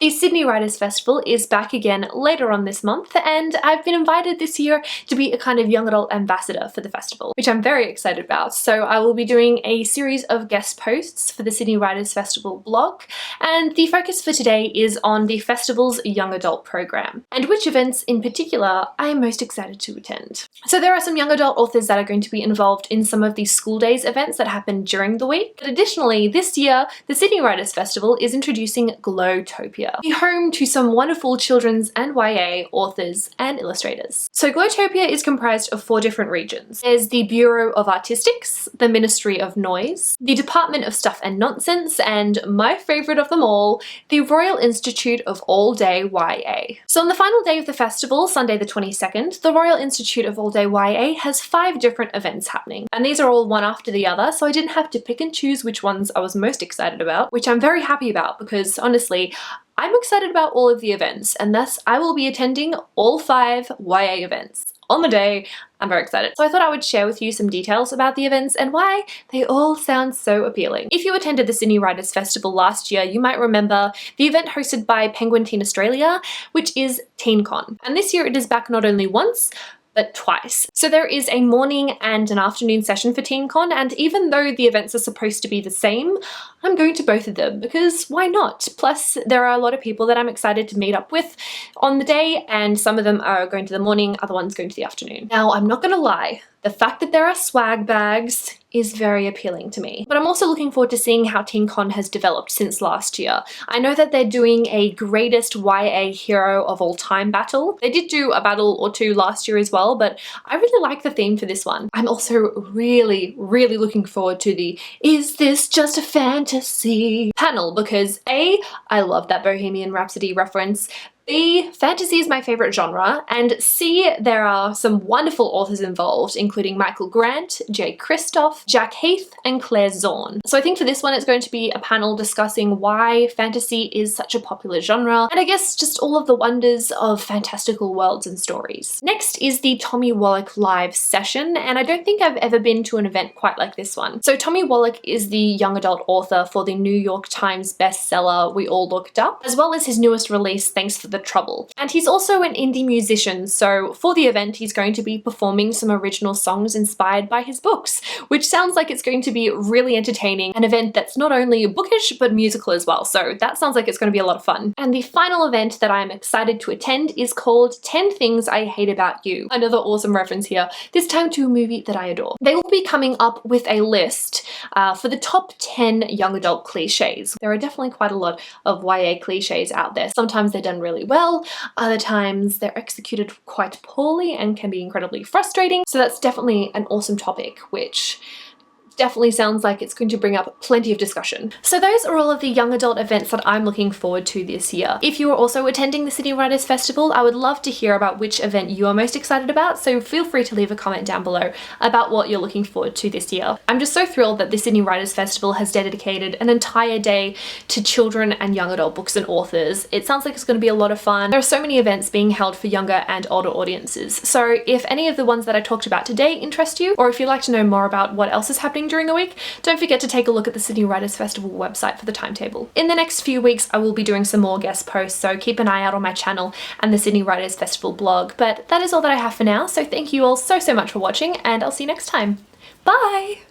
The Sydney Writers' Festival is back again later on this month, and I've been invited this year to be a kind of young adult ambassador for the festival, which I'm very excited about. So I will be doing a series of guest posts for the Sydney Writers' Festival blog, and the focus for today is on the festival's young adult program, and which events in particular I am most excited to attend. So there are some young adult authors that are going to be involved in some of the school days events that happen during the week. But additionally, this year, the Sydney Writers' Festival is introducing Glowtopia, the home to some wonderful children's and YA authors and illustrators. So Glowtopia is comprised of 4 different regions. There's the Bureau of Artistics, the Ministry of Noise, the Department of Stuff and Nonsense, and my favourite of them all, the Royal Institute of All Day YA. So on the final day of the festival, Sunday the 22nd, the Royal Institute of All Day YA has 5 different events happening. And these are all one after the other, so I didn't have to pick and choose which ones I was most excited about, which I'm very happy about because honestly, I'm excited about all of the events, and thus I will be attending all 5 YA events on the day. I'm very excited. So I thought I would share with you some details about the events and why they all sound so appealing. If you attended the Sydney Writers' Festival last year, you might remember the event hosted by Penguin Teen Australia, which is TeenCon. And this year it is back not only once, but twice. So there is a morning and an afternoon session for TeenCon, and even though the events are supposed to be the same, I'm going to both of them because why not? Plus, there are a lot of people that I'm excited to meet up with on the day, and some of them are going to the morning, other ones going to the afternoon. Now, I'm not gonna lie, the fact that there are swag bags is very appealing to me. But I'm also looking forward to seeing how TeenCon has developed since last year. I know that they're doing a greatest YA hero of all time battle. They did do a battle or 2 last year as well, but I really like the theme for this one. I'm also really looking forward to the "Is this just a fantasy?" panel because A, I love that Bohemian Rhapsody reference, B, fantasy is my favourite genre, and C, there are some wonderful authors involved, including Michael Grant, Jay Kristoff, Jack Heath, and Claire Zorn. So I think for this one it's going to be a panel discussing why fantasy is such a popular genre, and I guess just all of the wonders of fantastical worlds and stories. Next is the Tommy Wallach live session, and I don't think I've ever been to an event quite like this one. So Tommy Wallach is the young adult author for the New York Times bestseller We All Looked Up, as well as his newest release, Thanks for the Trouble. And he's also an indie musician, so for the event he's going to be performing some original songs inspired by his books, which sounds like it's going to be really entertaining, an event that's not only bookish but musical as well, so that sounds like it's going to be a lot of fun. And the final event that I'm excited to attend is called 10 Things I Hate About You. Another awesome reference here, this time to a movie that I adore. They will be coming up with a list for the top 10 young adult cliches. There are definitely quite a lot of YA cliches out there. Sometimes they're done really well, other times they're executed quite poorly and can be incredibly frustrating. So that's definitely an awesome topic, which definitely sounds like it's going to bring up plenty of discussion. So those are all of the young adult events that I'm looking forward to this year. If you are also attending the Sydney Writers' Festival, I would love to hear about which event you are most excited about, so feel free to leave a comment down below about what you're looking forward to this year. I'm just so thrilled that the Sydney Writers' Festival has dedicated an entire day to children and young adult books and authors. It sounds like it's going to be a lot of fun. There are so many events being held for younger and older audiences, so if any of the ones that I talked about today interest you, or if you'd like to know more about what else is happening during the week, don't forget to take a look at the Sydney Writers' Festival website for the timetable. In the next few weeks I will be doing some more guest posts, so keep an eye out on my channel and the Sydney Writers' Festival blog. But that is all that I have for now, so thank you all so much for watching, and I'll see you next time. Bye!